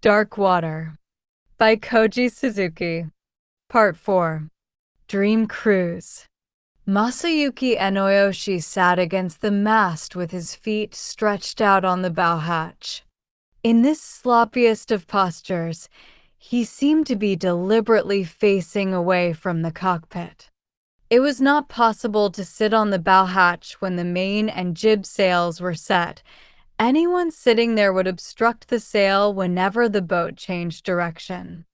Dark Water by Koji Suzuki. Part 4. Dream Cruise. Masayuki Enoyoshi sat against the mast with his feet stretched out on the bow hatch. In this sloppiest of postures, he seemed to be deliberately facing away from the cockpit. It was not possible to sit on the bow hatch when the main and jib sails were set. Anyone sitting there would obstruct the sail whenever the boat changed direction.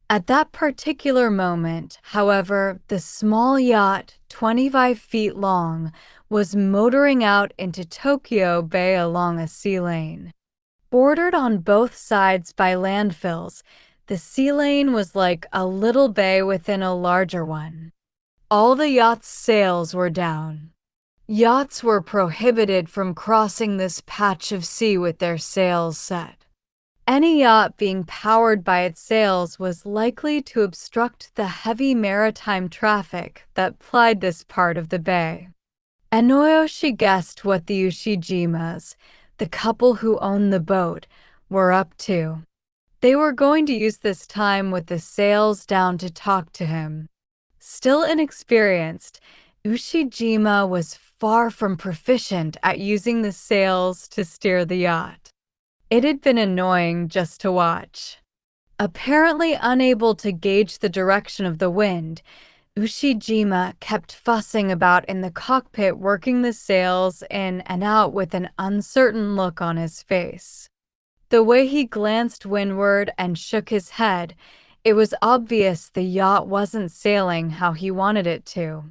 At that particular moment, however, the small yacht, 25 feet long, was motoring out into Tokyo Bay along a sea lane. Bordered on both sides by landfills, the sea lane was like a little bay within a larger one. All the yacht's sails were down. Yachts were prohibited from crossing this patch of sea with their sails set. Any yacht being powered by its sails was likely to obstruct the heavy maritime traffic that plied this part of the bay. Enoyoshi guessed what the Ushijimas, the couple who owned the boat, were up to. They were going to use this time with the sails down to talk to him. Still inexperienced, Ushijima was far from proficient at using the sails to steer the yacht. It had been annoying just to watch. Apparently unable to gauge the direction of the wind, Ushijima kept fussing about in the cockpit, working the sails in and out with an uncertain look on his face. The way he glanced windward and shook his head, it was obvious the yacht wasn't sailing how he wanted it to.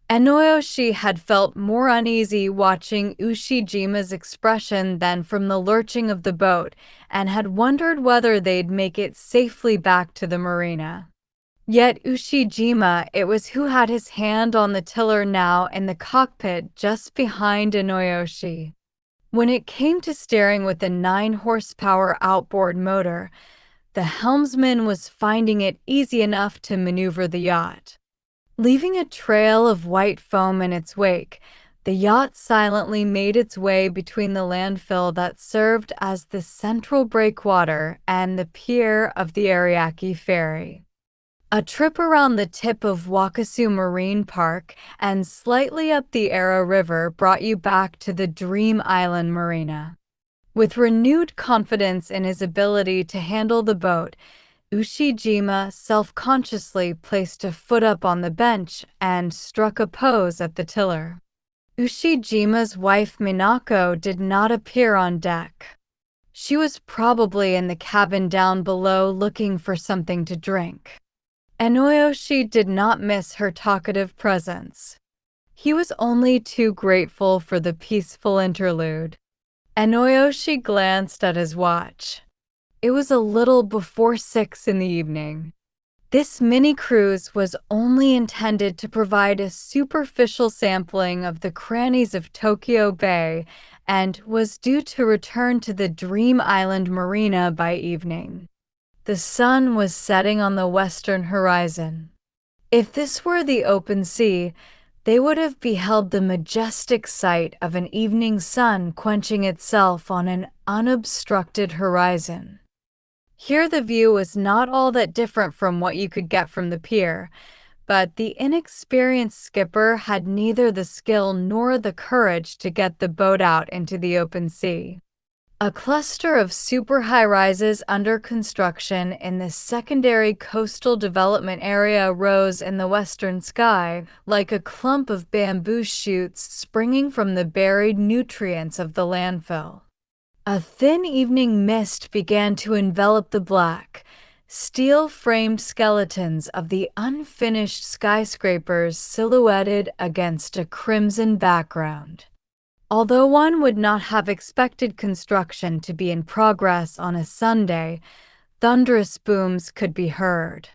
Enoyoshi had felt more uneasy watching Ushijima's expression than from the lurching of the boat, and had wondered whether they'd make it safely back to the marina. Yet Ushijima, it was who had his hand on the tiller now in the cockpit just behind Enoyoshi. When it came to steering with the 9-horsepower outboard motor, the helmsman was finding it easy enough to maneuver the yacht. Leaving a trail of white foam in its wake, the yacht silently made its way between the landfill that served as the central breakwater and the pier of the Ariake Ferry. A trip around the tip of Wakasu Marine Park and slightly up the Ara River brought you back to the Dream Island Marina. With renewed confidence in his ability to handle the boat, Ushijima self-consciously placed a foot up on the bench and struck a pose at the tiller. Ushijima's wife Minako did not appear on deck. She was probably in the cabin down below looking for something to drink. Enoyoshi did not miss her talkative presence. He was only too grateful for the peaceful interlude. Enoyoshi glanced at his watch. It was a little before 6 in the evening. This mini-cruise was only intended to provide a superficial sampling of the crannies of Tokyo Bay and was due to return to the Dream Island Marina by evening. The sun was setting on the western horizon. If this were the open sea, they would have beheld the majestic sight of an evening sun quenching itself on an unobstructed horizon. Here the view was not all that different from what you could get from the pier, but the inexperienced skipper had neither the skill nor the courage to get the boat out into the open sea. A cluster of super high-rises under construction in the secondary coastal development area rose in the western sky like a clump of bamboo shoots springing from the buried nutrients of the landfill. A thin evening mist began to envelop the black, steel-framed skeletons of the unfinished skyscrapers silhouetted against a crimson background. Although one would not have expected construction to be in progress on a Sunday, thunderous booms could be heard.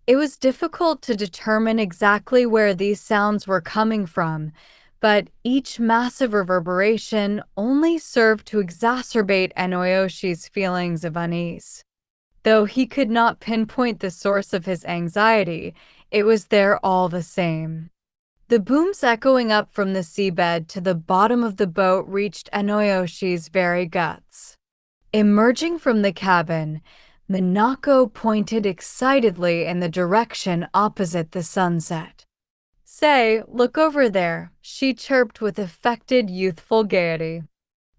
It was difficult to determine exactly where these sounds were coming from, but each massive reverberation only served to exacerbate Enoyoshi's feelings of unease. Though he could not pinpoint the source of his anxiety, it was there all the same. The booms echoing up from the seabed to the bottom of the boat reached Enoyoshi's very guts. Emerging from the cabin, Minako pointed excitedly in the direction opposite the sunset. "Say, look over there," she chirped with affected youthful gaiety.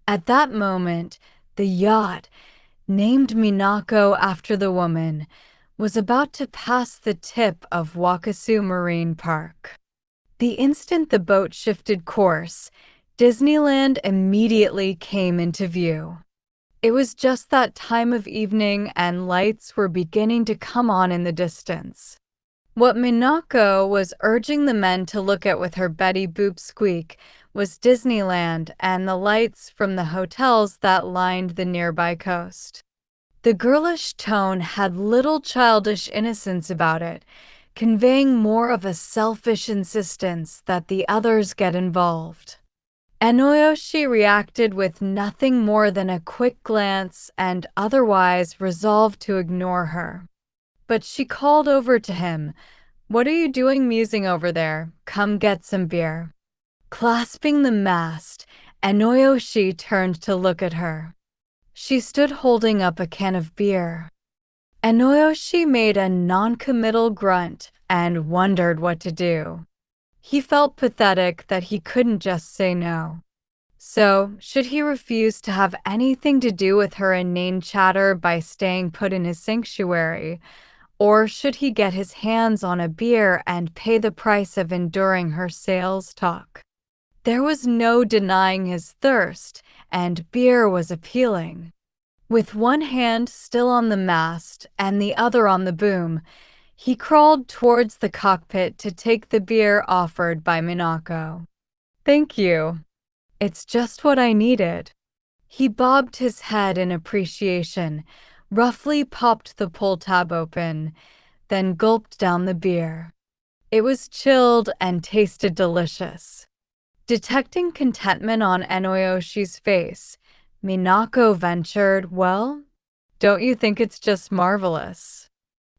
At that moment, the yacht, named Minako after the woman, was about to pass the tip of Wakasu Marine Park. The instant the boat shifted course, Disneyland immediately came into view. It was just that time of evening and lights were beginning to come on in the distance. What Minako was urging the men to look at with her Betty Boop squeak was Disneyland and the lights from the hotels that lined the nearby coast. The girlish tone had little childish innocence about it, conveying more of a selfish insistence that the others get involved. Enoyoshi reacted with nothing more than a quick glance and otherwise resolved to ignore her. But she called over to him, "What are you doing musing over there? Come get some beer." Clasping the mast, Enoyoshi turned to look at her. She stood holding up a can of beer. Enoyoshi made a non-committal grunt and wondered what to do. He felt pathetic that he couldn't just say no. So, should he refuse to have anything to do with her inane chatter by staying put in his sanctuary, or should he get his hands on a beer and pay the price of enduring her sales talk? There was no denying his thirst, and beer was appealing. With one hand still on the mast and the other on the boom, he crawled towards the cockpit to take the beer offered by Minako. "Thank you. It's just what I needed." He bobbed his head in appreciation, roughly popped the pull tab open, then gulped down the beer. It was chilled and tasted delicious. Detecting contentment on Enoyoshi's face, Minako ventured, "Well, don't you think it's just marvelous?"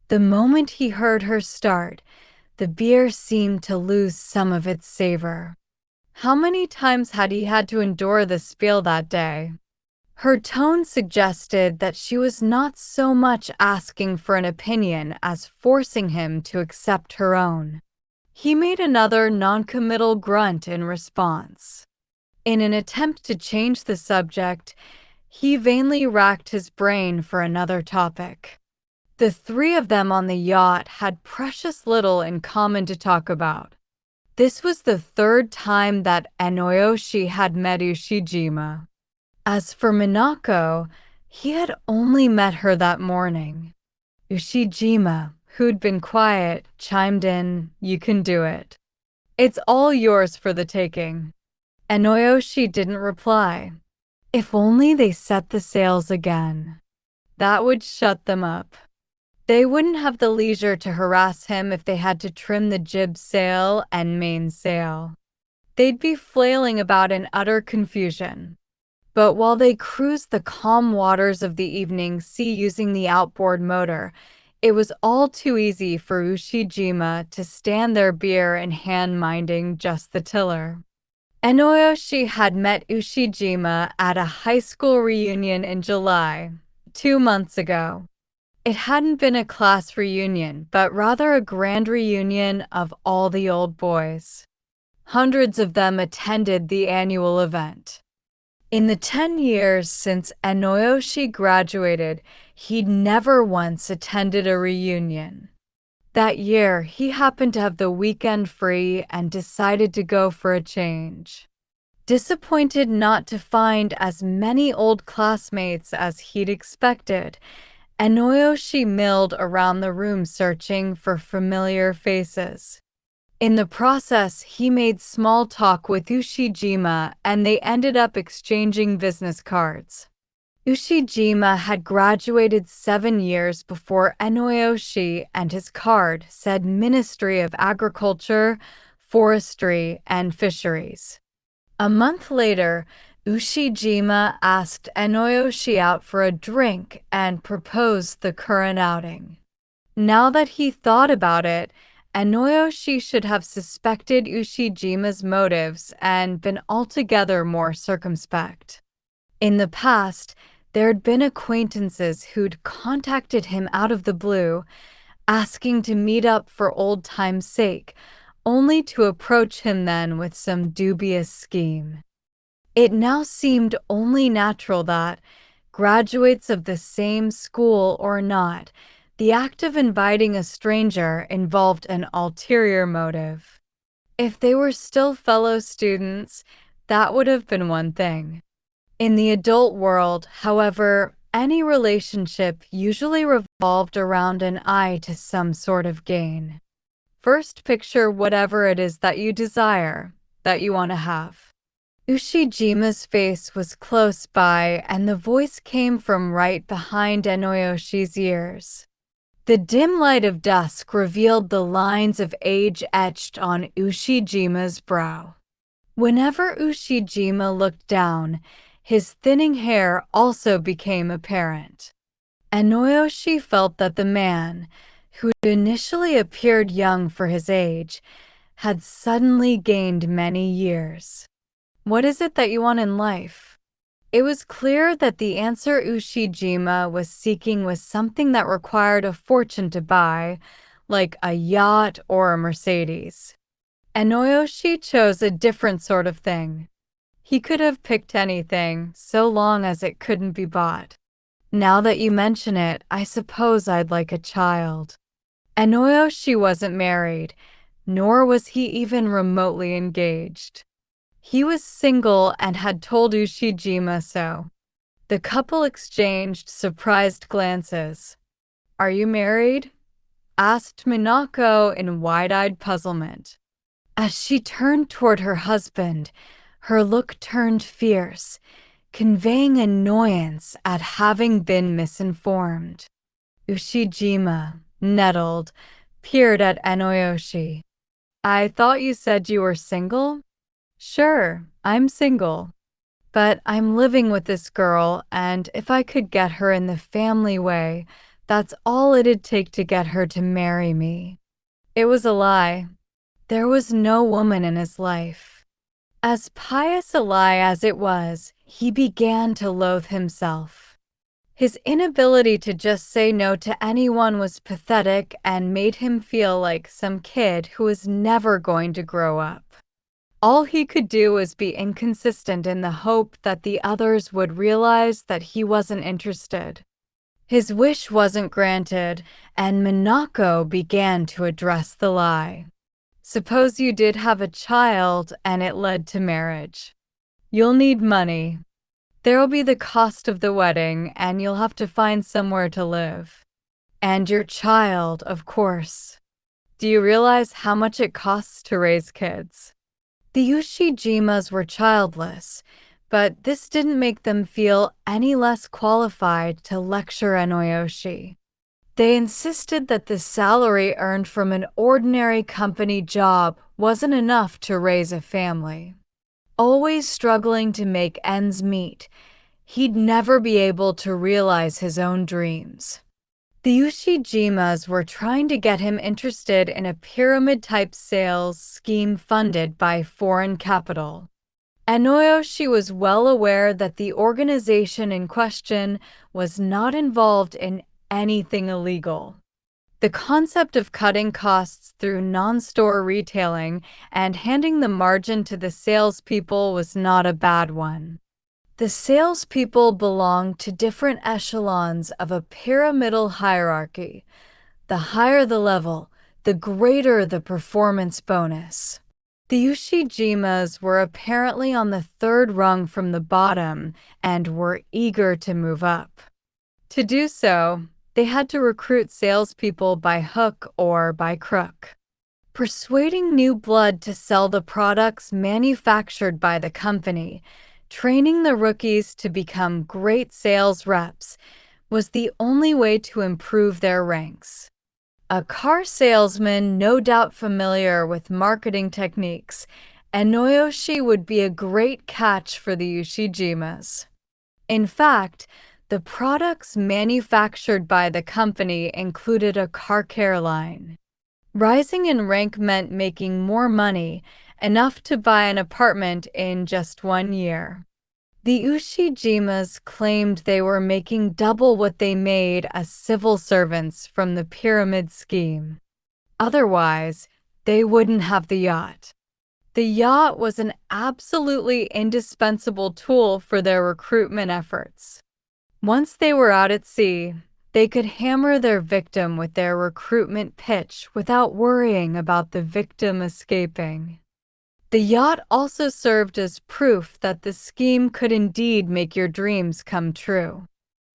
The moment he heard her start, the beer seemed to lose some of its savor. How many times had he had to endure this spiel that day? Her tone suggested that she was not so much asking for an opinion as forcing him to accept her own. He made another non-committal grunt in response. In an attempt to change the subject, he vainly racked his brain for another topic. The three of them on the yacht had precious little in common to talk about. This was the third time that Enoyoshi had met Ushijima. As for Minako, he had only met her that morning. Ushijima, who'd been quiet, chimed in, "You can do it. It's all yours for the taking." Enoyoshi didn't reply. If only they set the sails again. That would shut them up. They wouldn't have the leisure to harass him if they had to trim the jib sail and mainsail. They'd be flailing about in utter confusion. But while they cruised the calm waters of the evening sea using the outboard motor, it was all too easy for Ushijima to stand their beer in hand minding just the tiller. Enoyoshi had met Ushijima at a high school reunion in July, 2 months ago. It hadn't been a class reunion, but rather a grand reunion of all the old boys. Hundreds of them attended the annual event. In the 10 years since Enoyoshi graduated, he'd never once attended a reunion. That year, he happened to have the weekend free and decided to go for a change. Disappointed not to find as many old classmates as he'd expected, Enoyoshi milled around the room searching for familiar faces. In the process, he made small talk with Ushijima and they ended up exchanging business cards. Ushijima had graduated 7 years before Enoyoshi, and his card said Ministry of Agriculture, Forestry, and Fisheries. A month later, Ushijima asked Enoyoshi out for a drink and proposed the current outing. Now that he thought about it, Enoyoshi should have suspected Ushijima's motives and been altogether more circumspect. In the past, There'd been acquaintances who'd contacted him out of the blue, asking to meet up for old time's sake, only to approach him then with some dubious scheme. It now seemed only natural that, graduates of the same school or not, the act of inviting a stranger involved an ulterior motive. If they were still fellow students, that would have been one thing. In the adult world, however, any relationship usually revolved around an eye to some sort of gain. First, picture whatever it is that you desire, that you want to have. Ushijima's face was close by, and the voice came from right behind Enoyoshi's ears. The dim light of dusk revealed the lines of age etched on Ushijima's brow. Whenever Ushijima looked down, his thinning hair also became apparent. Enoyoshi felt that the man, who initially appeared young for his age, had suddenly gained many years. What is it that you want in life? It was clear that the answer Ushijima was seeking was something that required a fortune to buy, like a yacht or a Mercedes. Enoyoshi chose a different sort of thing. He could have picked anything, so long as it couldn't be bought. Now that you mention it, I suppose I'd like a child. Enoyoshi wasn't married, nor was he even remotely engaged. He was single and had told Ushijima so. The couple exchanged surprised glances. "Are you married?" asked Minako in wide-eyed puzzlement. As she turned toward her husband, her look turned fierce, conveying annoyance at having been misinformed. Ushijima, nettled, peered at Enoyoshi. "I thought you said you were single?" "Sure, I'm single. But I'm living with this girl, and if I could get her in the family way, that's all it'd take to get her to marry me." It was a lie. There was no woman in his life. As pious a lie as it was, he began to loathe himself. His inability to just say no to anyone was pathetic and made him feel like some kid who was never going to grow up. All he could do was be inconsistent in the hope that the others would realize that he wasn't interested. His wish wasn't granted, and Minako began to address the lie. "Suppose you did have a child and it led to marriage. You'll need money. There'll be the cost of the wedding, and you'll have to find somewhere to live. And your child, of course. Do you realize how much it costs to raise kids?" The Ushijimas were childless, but this didn't make them feel any less qualified to lecture Enoyoshi. They insisted that the salary earned from an ordinary company job wasn't enough to raise a family. Always struggling to make ends meet, he'd never be able to realize his own dreams. The Ushijimas were trying to get him interested in a pyramid-type sales scheme funded by foreign capital. Enoyoshi was well aware that the organization in question was not involved in anything illegal. The concept of cutting costs through non-store retailing and handing the margin to the salespeople was not a bad one. The salespeople belonged to different echelons of a pyramidal hierarchy. The higher the level, the greater the performance bonus. The Ushijimas were apparently on the third rung from the bottom and were eager to move up. To do so, they had to recruit salespeople by hook or by crook. Persuading new blood to sell the products manufactured by the company, training the rookies to become great sales reps, was the only way to improve their ranks. A car salesman no doubt familiar with marketing techniques, Enoyoshi would be a great catch for the Ushijimas. In fact, the products manufactured by the company included a car care line. Rising in rank meant making more money, enough to buy an apartment in just 1 year. The Ushijimas claimed they were making double what they made as civil servants from the pyramid scheme. Otherwise, they wouldn't have the yacht. The yacht was an absolutely indispensable tool for their recruitment efforts. Once they were out at sea, they could hammer their victim with their recruitment pitch without worrying about the victim escaping. The yacht also served as proof that the scheme could indeed make your dreams come true.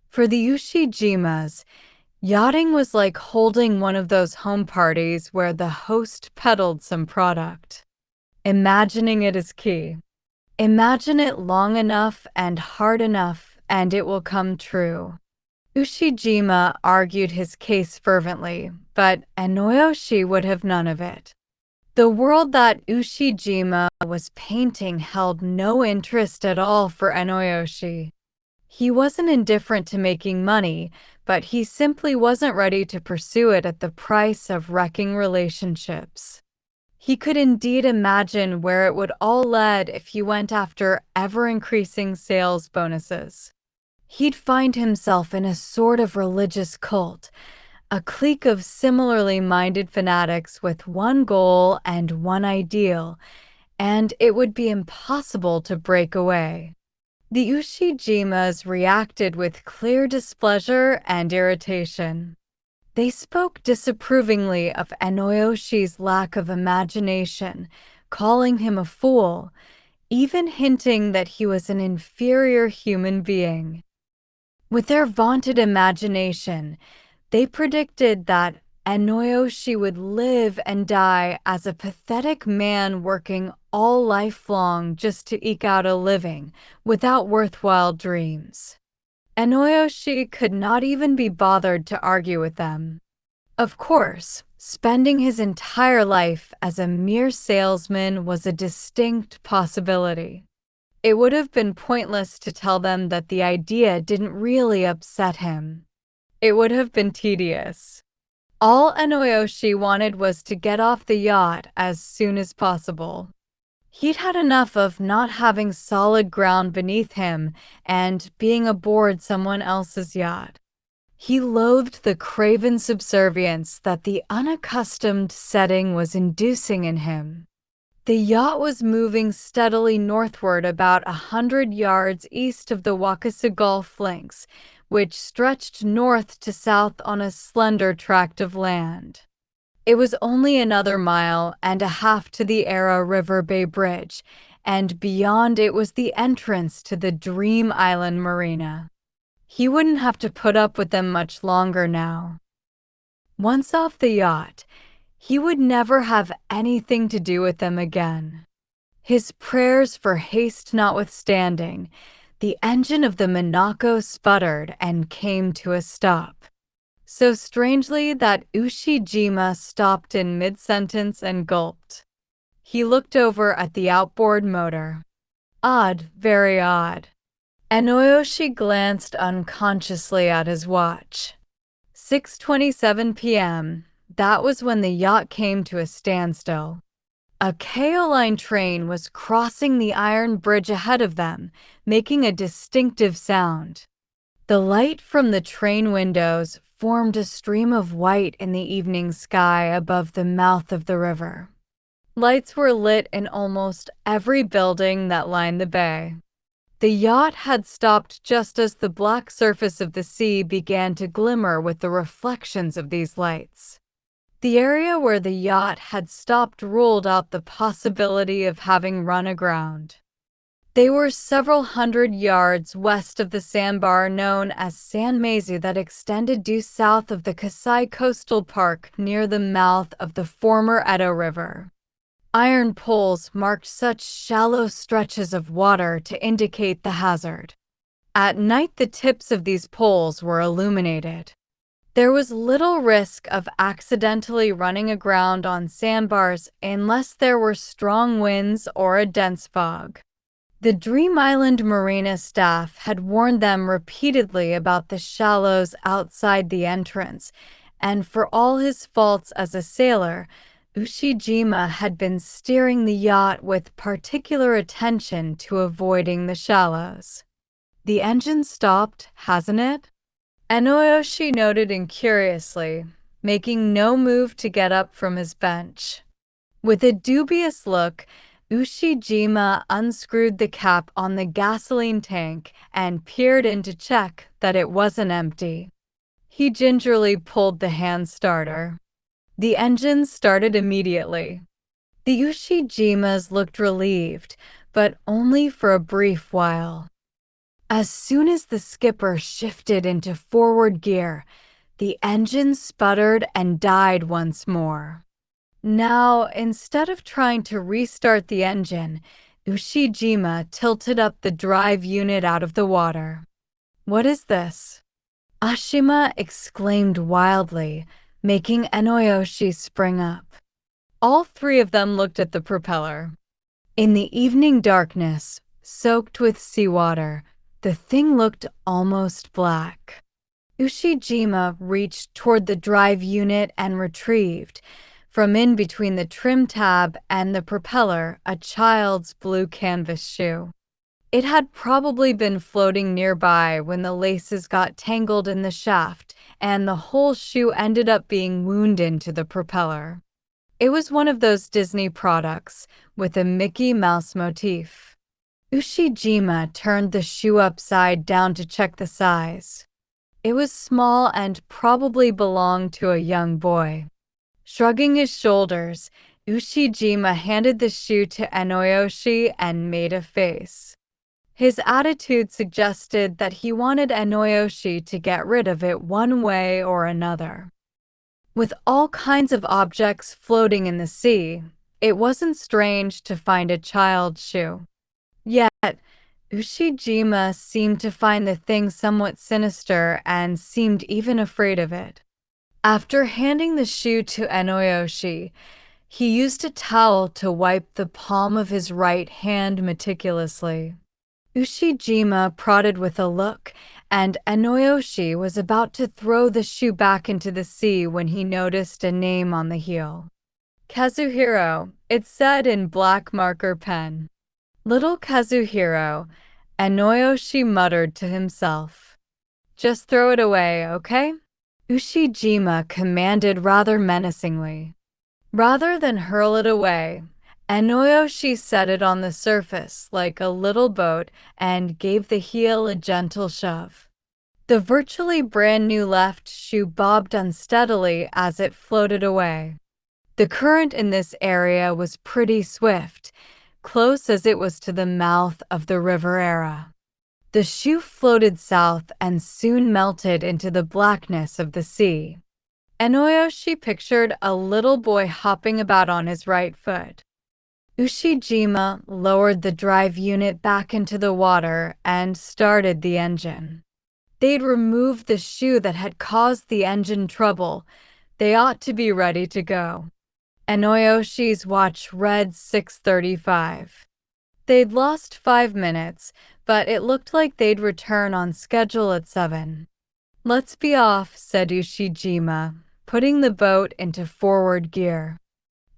For the Ushijimas, yachting was like holding one of those home parties where the host peddled some product. Imagining it is key. Imagine it long enough and hard enough, and it will come true. Ushijima argued his case fervently, but Enoyoshi would have none of it. The world that Ushijima was painting held no interest at all for Enoyoshi. He wasn't indifferent to making money, but he simply wasn't ready to pursue it at the price of wrecking relationships. He could indeed imagine where it would all lead if he went after ever-increasing sales bonuses. He'd find himself in a sort of religious cult, a clique of similarly minded fanatics with one goal and one ideal, and it would be impossible to break away. The Ushijimas reacted with clear displeasure and irritation. They spoke disapprovingly of Enoyoshi's lack of imagination, calling him a fool, even hinting that he was an inferior human being. With their vaunted imagination, they predicted that Enoyoshi would live and die as a pathetic man working all life long just to eke out a living, without worthwhile dreams. Enoyoshi could not even be bothered to argue with them. Of course, spending his entire life as a mere salesman was a distinct possibility. It would have been pointless to tell them that the idea didn't really upset him. It would have been tedious. All Enoyoshi wanted was to get off the yacht as soon as possible. He'd had enough of not having solid ground beneath him and being aboard someone else's yacht. He loathed the craven subservience that the unaccustomed setting was inducing in him. The yacht was moving steadily northward about 100 yards east of the Wakasa Gulf Links, which stretched north to south on a slender tract of land. It was only another mile and a half to the Ara River Bay Bridge, and beyond it was the entrance to the Dream Island Marina. He wouldn't have to put up with them much longer now. Once off the yacht, he would never have anything to do with them again. His prayers for haste notwithstanding, the engine of the Minako sputtered and came to a stop. So strangely that Ushijima stopped in mid-sentence and gulped. He looked over at the outboard motor. Odd, very odd. Enoyoshi glanced unconsciously at his watch. 6:27 p.m. That was when the yacht came to a standstill. A kaolin train was crossing the iron bridge ahead of them, making a distinctive sound. The light from the train windows formed a stream of white in the evening sky above the mouth of the river. Lights were lit in almost every building that lined the bay. The yacht had stopped just as the black surface of the sea began to glimmer with the reflections of these lights. The area where the yacht had stopped ruled out the possibility of having run aground. They were several hundred yards west of the sandbar known as San Meizu that extended due south of the Kasai Coastal Park near the mouth of the former Edo River. Iron poles marked such shallow stretches of water to indicate the hazard. At night, the tips of these poles were illuminated. There was little risk of accidentally running aground on sandbars unless there were strong winds or a dense fog. The Dream Island Marina staff had warned them repeatedly about the shallows outside the entrance, and for all his faults as a sailor, Ushijima had been steering the yacht with particular attention to avoiding the shallows. The engine stopped, hasn't it? Enoyoshi noted incuriously, making no move to get up from his bench. With a dubious look, Ushijima unscrewed the cap on the gasoline tank and peered in to check that it wasn't empty. He gingerly pulled the hand starter. The engine started immediately. The Ushijimas looked relieved, but only for a brief while. As soon as the skipper shifted into forward gear, the engine sputtered and died once more. Now, instead of trying to restart the engine, Ushijima tilted up the drive unit out of the water. "What is this?" Ashima exclaimed wildly, making Enoyoshi spring up. All three of them looked at the propeller. In the evening darkness, soaked with seawater, the thing looked almost black. Ushijima reached toward the drive unit and retrieved, from in between the trim tab and the propeller, a child's blue canvas shoe. It had probably been floating nearby when the laces got tangled in the shaft, and the whole shoe ended up being wound into the propeller. It was one of those Disney products with a Mickey Mouse motif. Ushijima turned the shoe upside down to check the size. It was small and probably belonged to a young boy. Shrugging his shoulders, Ushijima handed the shoe to Enoyoshi and made a face. His attitude suggested that he wanted Enoyoshi to get rid of it one way or another. With all kinds of objects floating in the sea, it wasn't strange to find a child's shoe. Yet, Ushijima seemed to find the thing somewhat sinister and seemed even afraid of it. After handing the shoe to Enoyoshi, he used a towel to wipe the palm of his right hand meticulously. Ushijima prodded with a look, and Enoyoshi was about to throw the shoe back into the sea when he noticed a name on the heel. "Kazuhiro," it said in black marker pen. "Little Kazuhiro," Enoyoshi muttered to himself. "Just throw it away, okay?" Ushijima commanded rather menacingly. Rather than hurl it away, Enoyoshi set it on the surface like a little boat and gave the heel a gentle shove. The virtually brand new left shoe bobbed unsteadily as it floated away. The current in this area was pretty swift, close as it was to the mouth of the river Era. The shoe floated south and soon melted into the blackness of the sea. Enoyoshi pictured a little boy hopping about on his right foot. Ushijima lowered the drive unit back into the water and started the engine. They'd removed the shoe that had caused the engine trouble. They ought to be ready to go. Enoyoshi's watch read 6:35. They'd lost 5 minutes, but it looked like they'd return on schedule at 7. "Let's be off," said Ushijima, putting the boat into forward gear.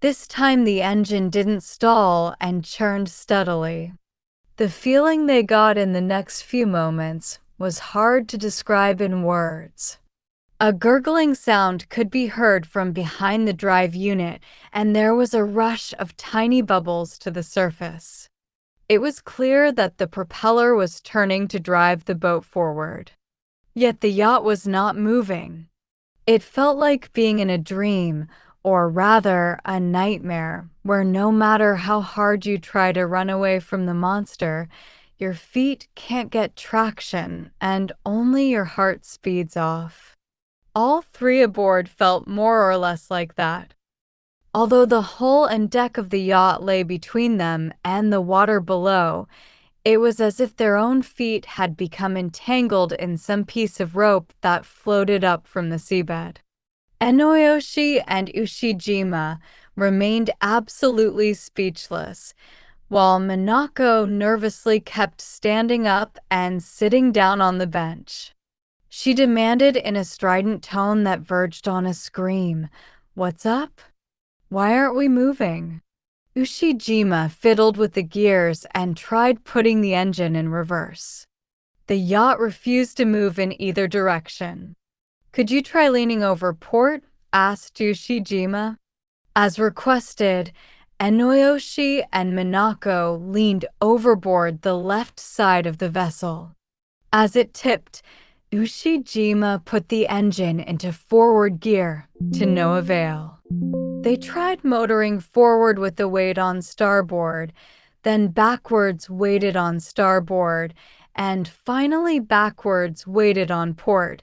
This time the engine didn't stall and churned steadily. The feeling they got in the next few moments was hard to describe in words. A gurgling sound could be heard from behind the drive unit, and there was a rush of tiny bubbles to the surface. It was clear that the propeller was turning to drive the boat forward. Yet the yacht was not moving. It felt like being in a dream, or rather a nightmare, where no matter how hard you try to run away from the monster, your feet can't get traction and only your heart speeds off. All three aboard felt more or less like that. Although the hull and deck of the yacht lay between them and the water below, it was as if their own feet had become entangled in some piece of rope that floated up from the seabed. Enoyoshi and Ushijima remained absolutely speechless, while Minako nervously kept standing up and sitting down on the bench. She demanded in a strident tone that verged on a scream, "What's up?" Why aren't we moving? Ushijima fiddled with the gears and tried putting the engine in reverse. The yacht refused to move in either direction. Could you try leaning over port? Asked Ushijima. As requested, Enoyoshi and Minako leaned overboard the left side of the vessel. As it tipped, Ushijima put the engine into forward gear, to no avail. They tried motoring forward with the weight on starboard, then backwards weighted on starboard, and finally backwards weighted on port,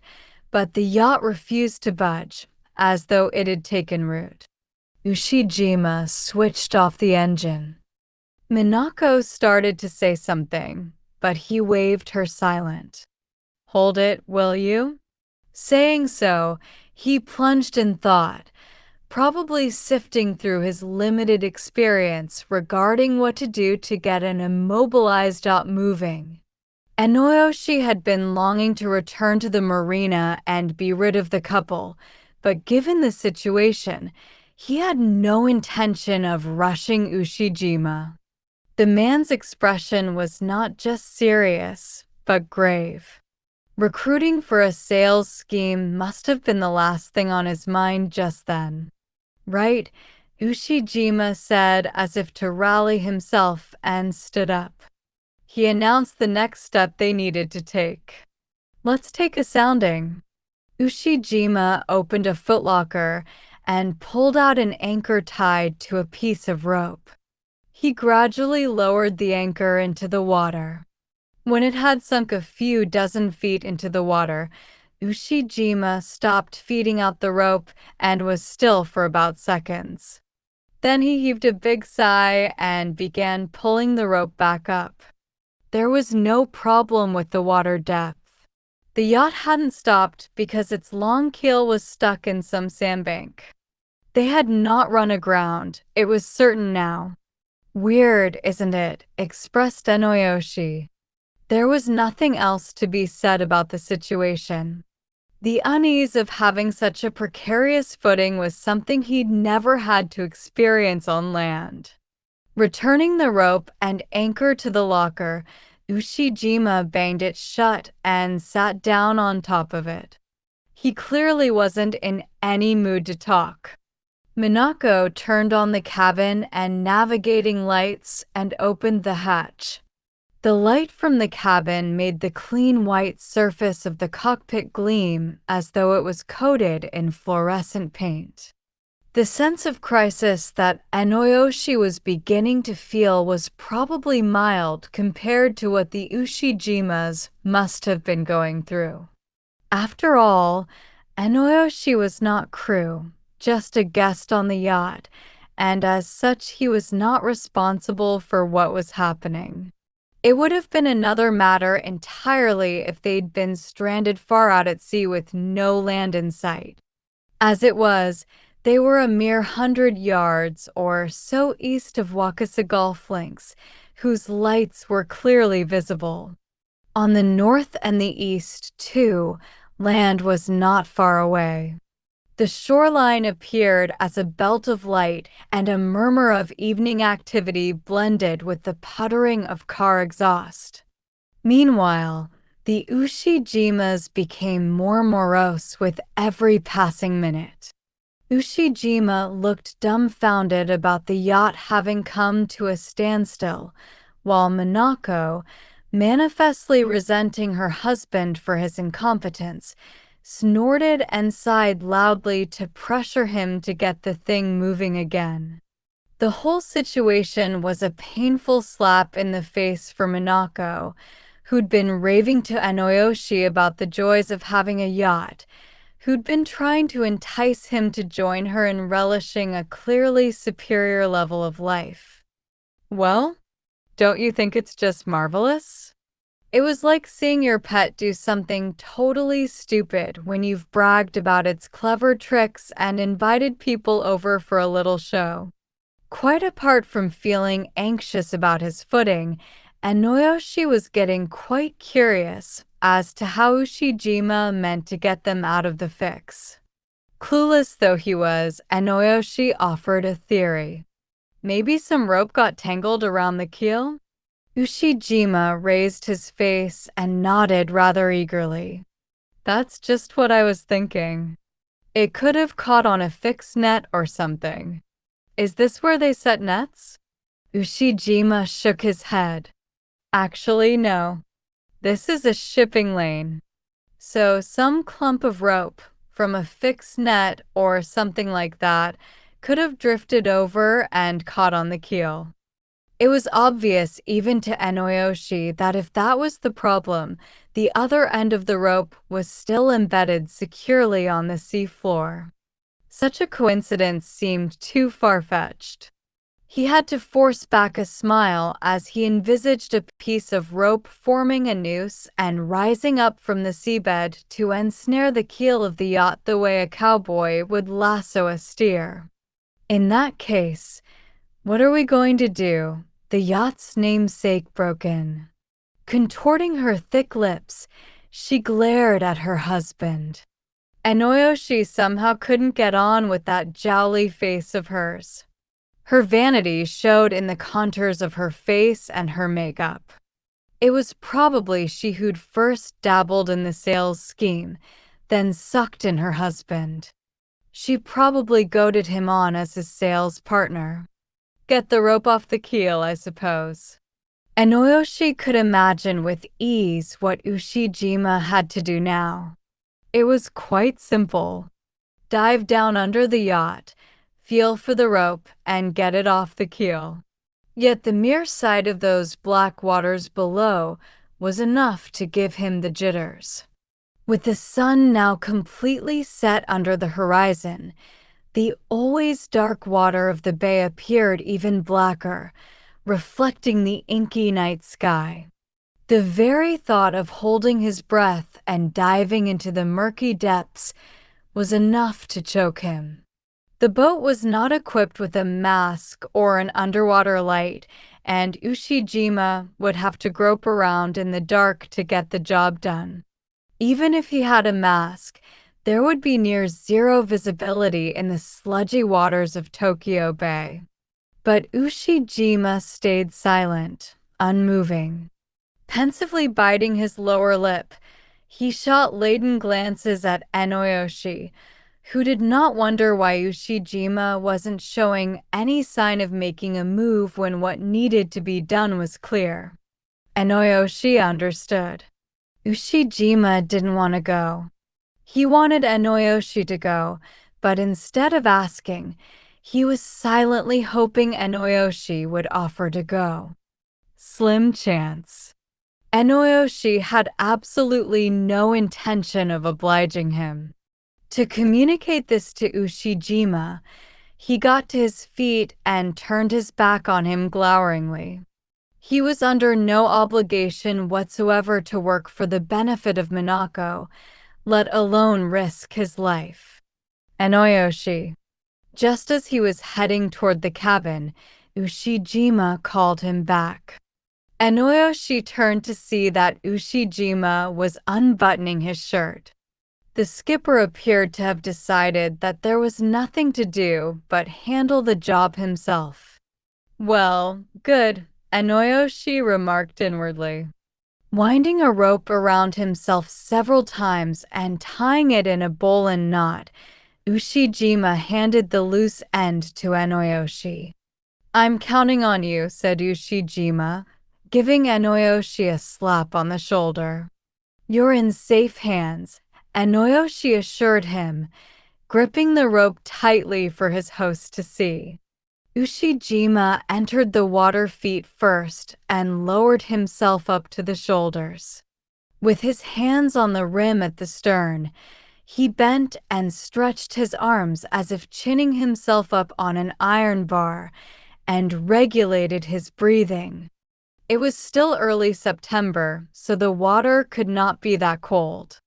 but the yacht refused to budge, as though it had taken root. Ushijima switched off the engine. Minako started to say something, but he waved her silent. Hold it, will you? Saying so, he plunged in thought, probably sifting through his limited experience regarding what to do to get an immobilized yacht moving. Enoyoshi had been longing to return to the marina and be rid of the couple, but given the situation, he had no intention of rushing Ushijima. The man's expression was not just serious, but grave. Recruiting for a sales scheme must have been the last thing on his mind just then. Right? Ushijima said as if to rally himself and stood up. He announced the next step they needed to take. Let's take a sounding. Ushijima opened a footlocker and pulled out an anchor tied to a piece of rope. He gradually lowered the anchor into the water. When it had sunk a few dozen feet into the water, Ushijima stopped feeding out the rope and was still for about seconds. Then he heaved a big sigh and began pulling the rope back up. There was no problem with the water depth. The yacht hadn't stopped because its long keel was stuck in some sandbank. They had not run aground, it was certain now. Weird, isn't it? Expressed Enoyoshi. There was nothing else to be said about the situation. The unease of having such a precarious footing was something he'd never had to experience on land. Returning the rope and anchor to the locker, Ushijima banged it shut and sat down on top of it. He clearly wasn't in any mood to talk. Minako turned on the cabin and navigating lights and opened the hatch. The light from the cabin made the clean white surface of the cockpit gleam as though it was coated in fluorescent paint. The sense of crisis that Enoyoshi was beginning to feel was probably mild compared to what the Ushijimas must have been going through. After all, Enoyoshi was not crew, just a guest on the yacht, and as such he was not responsible for what was happening. It would have been another matter entirely if they'd been stranded far out at sea with no land in sight. As it was, they were a mere 100 yards or so east of Wakasa Golf Links, whose lights were clearly visible. On the north and the east, too, land was not far away. The shoreline appeared as a belt of light, and a murmur of evening activity blended with the puttering of car exhaust. Meanwhile, the Ushijimas became more morose with every passing minute. Ushijima looked dumbfounded about the yacht having come to a standstill, while Minako, manifestly resenting her husband for his incompetence, snorted and sighed loudly to pressure him to get the thing moving again. The whole situation was a painful slap in the face for Minako, who'd been raving to Enoyoshi about the joys of having a yacht, who'd been trying to entice him to join her in relishing a clearly superior level of life. Well, don't you think it's just marvelous? It was like seeing your pet do something totally stupid when you've bragged about its clever tricks and invited people over for a little show. Quite apart from feeling anxious about his footing, Enoyoshi was getting quite curious as to how Ushijima meant to get them out of the fix. Clueless though he was, Enoyoshi offered a theory. Maybe some rope got tangled around the keel? Ushijima raised his face and nodded rather eagerly. That's just what I was thinking. It could have caught on a fixed net or something. Is this where they set nets? Ushijima shook his head. Actually, no. This is a shipping lane. So some clump of rope from a fixed net or something like that could have drifted over and caught on the keel. It was obvious even to Enoyoshi that if that was the problem, the other end of the rope was still embedded securely on the seafloor. Such a coincidence seemed too far-fetched. He had to force back a smile as he envisaged a piece of rope forming a noose and rising up from the seabed to ensnare the keel of the yacht the way a cowboy would lasso a steer. In that case, what are we going to do? The yacht's namesake broke in. Contorting her thick lips, she glared at her husband. Enoyoshi somehow couldn't get on with that jowly face of hers. Her vanity showed in the contours of her face and her makeup. It was probably she who'd first dabbled in the sales scheme, then sucked in her husband. She probably goaded him on as his sales partner. Get the rope off the keel, I suppose. Enoyoshi could imagine with ease what Ushijima had to do now. It was quite simple. Dive down under the yacht, feel for the rope, and get it off the keel. Yet the mere sight of those black waters below was enough to give him the jitters. With the sun now completely set under the horizon, the always dark water of the bay appeared even blacker, reflecting the inky night sky. The very thought of holding his breath and diving into the murky depths was enough to choke him. The boat was not equipped with a mask or an underwater light, and Ushijima would have to grope around in the dark to get the job done. Even if he had a mask, there would be near zero visibility in the sludgy waters of Tokyo Bay. But Ushijima stayed silent, unmoving. Pensively biting his lower lip, he shot laden glances at Enoyoshi, who did not wonder why Ushijima wasn't showing any sign of making a move when what needed to be done was clear. Enoyoshi understood. Ushijima didn't want to go. He wanted Enoyoshi to go, but instead of asking, he was silently hoping Enoyoshi would offer to go. Slim chance. Enoyoshi had absolutely no intention of obliging him. To communicate this to Ushijima, he got to his feet and turned his back on him gloweringly. He was under no obligation whatsoever to work for the benefit of Minako, let alone risk his life. Enoyoshi. Just as he was heading toward the cabin, Ushijima called him back. Enoyoshi turned to see that Ushijima was unbuttoning his shirt. The skipper appeared to have decided that there was nothing to do but handle the job himself. Well, good, Enoyoshi remarked inwardly. Winding a rope around himself several times and tying it in a bowline knot, Ushijima handed the loose end to Enoyoshi. I'm counting on you, said Ushijima, giving Enoyoshi a slap on the shoulder. You're in safe hands, Enoyoshi assured him, gripping the rope tightly for his host to see. Ushijima entered the water feet first and lowered himself up to the shoulders. With his hands on the rim at the stern, he bent and stretched his arms as if chinning himself up on an iron bar and regulated his breathing. It was still early September, so the water could not be that cold.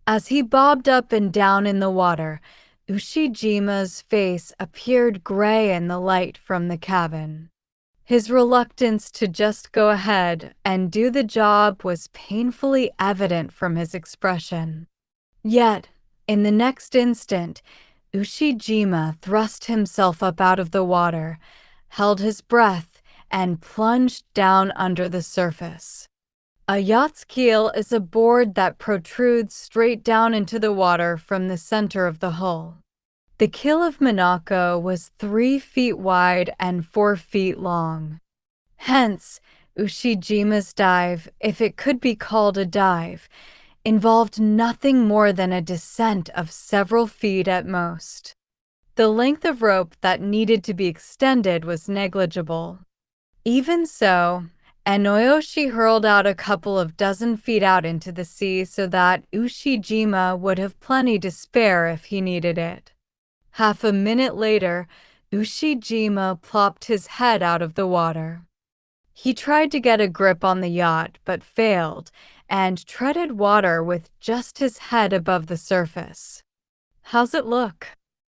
As he bobbed up and down in the water, Ushijima's face appeared gray in the light from the cabin. His reluctance to just go ahead and do the job was painfully evident from his expression. Yet, in the next instant, Ushijima thrust himself up out of the water, held his breath, and plunged down under the surface. A yacht's keel is a board that protrudes straight down into the water from the center of the hull. The keel of Minako was 3 feet wide and 4 feet long. Hence, Ushijima's dive, if it could be called a dive, involved nothing more than a descent of several feet at most. The length of rope that needed to be extended was negligible. Even so, Enoyoshi hurled out a couple of dozen feet out into the sea so that Ushijima would have plenty to spare if he needed it. Half a minute later, Ushijima plopped his head out of the water. He tried to get a grip on the yacht but failed and treaded water with just his head above the surface. "How's it look?"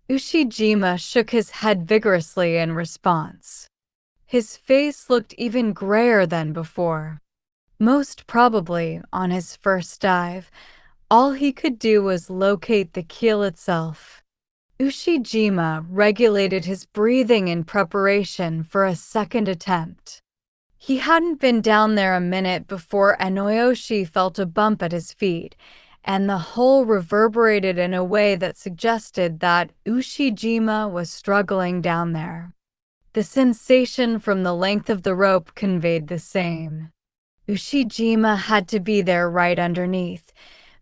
Ushijima shook his head vigorously in response. His face looked even grayer than before. Most probably, on his first dive, all he could do was locate the keel itself. Ushijima regulated his breathing in preparation for a second attempt. He hadn't been down there a minute before Enoyoshi felt a bump at his feet, and the hull reverberated in a way that suggested that Ushijima was struggling down there. The sensation from the length of the rope conveyed the same. Ushijima had to be there right underneath,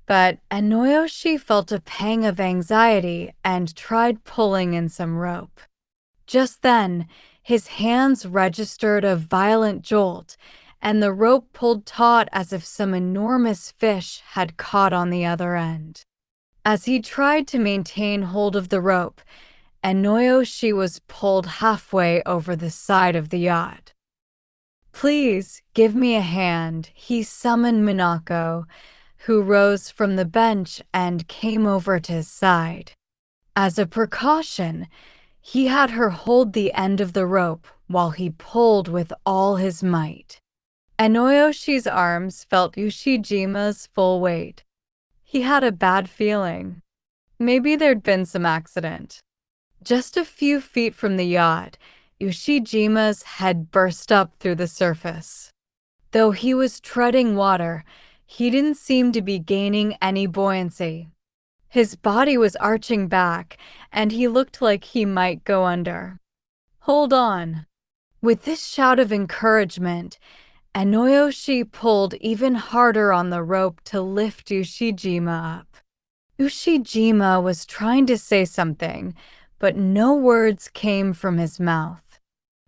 but Enoyoshi felt a pang of anxiety and tried pulling in some rope. Just then, his hands registered a violent jolt, and the rope pulled taut as if some enormous fish had caught on the other end. As he tried to maintain hold of the rope, Enoyoshi was pulled halfway over the side of the yacht. "Please, give me a hand," he summoned Minako, who rose from the bench and came over to his side. As a precaution, he had her hold the end of the rope while he pulled with all his might. Enoyoshi's arms felt Ushijima's full weight. He had a bad feeling. Maybe there'd been some accident. Just a few feet from the yacht, Ushijima's head burst up through the surface. Though he was treading water, he didn't seem to be gaining any buoyancy. His body was arching back, and he looked like he might go under. "Hold on." With this shout of encouragement, Enoyoshi pulled even harder on the rope to lift Ushijima up. Ushijima was trying to say something, but no words came from his mouth.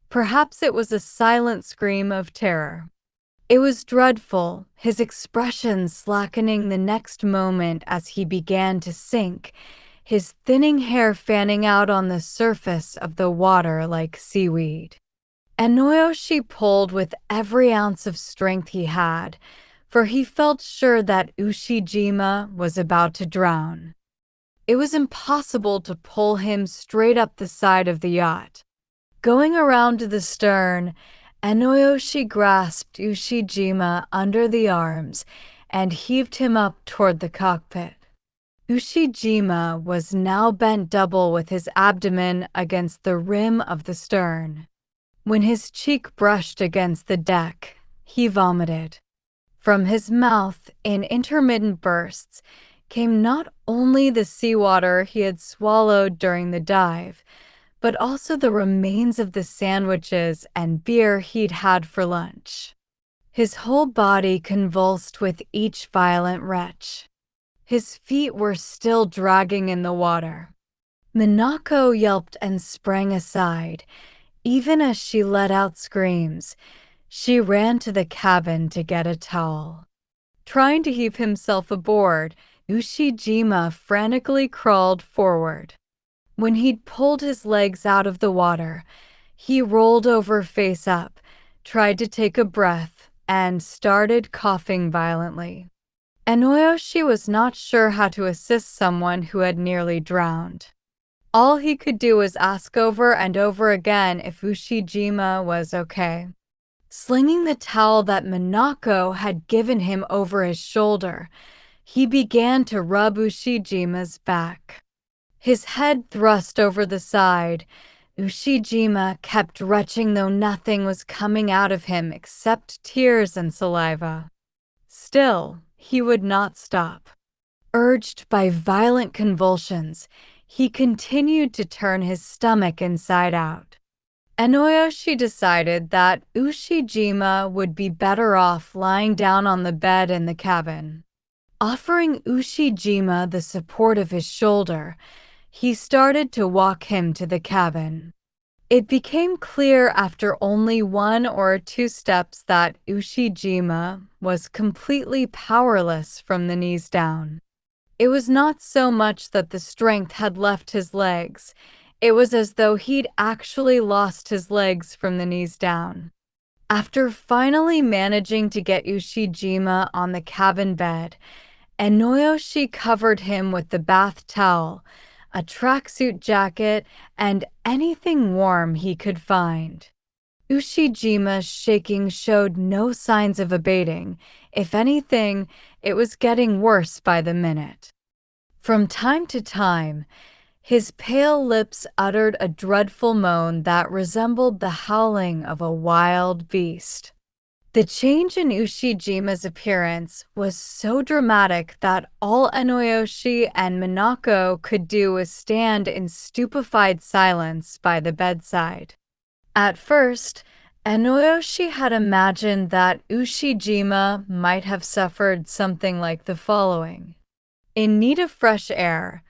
Perhaps it was a silent scream of terror. It was dreadful, his expression slackening the next moment as he began to sink, his thinning hair fanning out on the surface of the water like seaweed. Enoyoshi pulled with every ounce of strength he had, for he felt sure that Ushijima was about to drown. It was impossible to pull him straight up the side of the yacht. Going around to the stern, Enoyoshi grasped Ushijima under the arms and heaved him up toward the cockpit. Ushijima was now bent double with his abdomen against the rim of the stern. When his cheek brushed against the deck, he vomited. From his mouth, in intermittent bursts, came not only the seawater he had swallowed during the dive, but also the remains of the sandwiches and beer he'd had for lunch. His whole body convulsed with each violent retch. His feet were still dragging in the water. Minako yelped and sprang aside. Even as she let out screams, she ran to the cabin to get a towel. Trying to heave himself aboard, Ushijima frantically crawled forward. When he'd pulled his legs out of the water, he rolled over face up, tried to take a breath, and started coughing violently. Enoyoshi was not sure how to assist someone who had nearly drowned. All he could do was ask over and over again if Ushijima was okay. Slinging the towel that Minako had given him over his shoulder, he began to rub Ushijima's back. His head thrust over the side, Ushijima kept retching though nothing was coming out of him except tears and saliva. Still, he would not stop. Urged by violent convulsions, he continued to turn his stomach inside out. Enoyoshi decided that Ushijima would be better off lying down on the bed in the cabin. Offering Ushijima the support of his shoulder, he started to walk him to the cabin. It became clear after only 1 or 2 steps that Ushijima was completely powerless from the knees down. It was not so much that the strength had left his legs, it was as though he'd actually lost his legs from the knees down. After finally managing to get Ushijima on the cabin bed, Enoyoshi covered him with the bath towel, a tracksuit jacket, and anything warm he could find. Ushijima's shaking showed no signs of abating. If anything, it was getting worse by the minute. From time to time, his pale lips uttered a dreadful moan that resembled the howling of a wild beast. The change in Ushijima's appearance was so dramatic that all Enoyoshi and Minako could do was stand in stupefied silence by the bedside. At first, Enoyoshi had imagined that Ushijima might have suffered something like the following. In need of fresh air,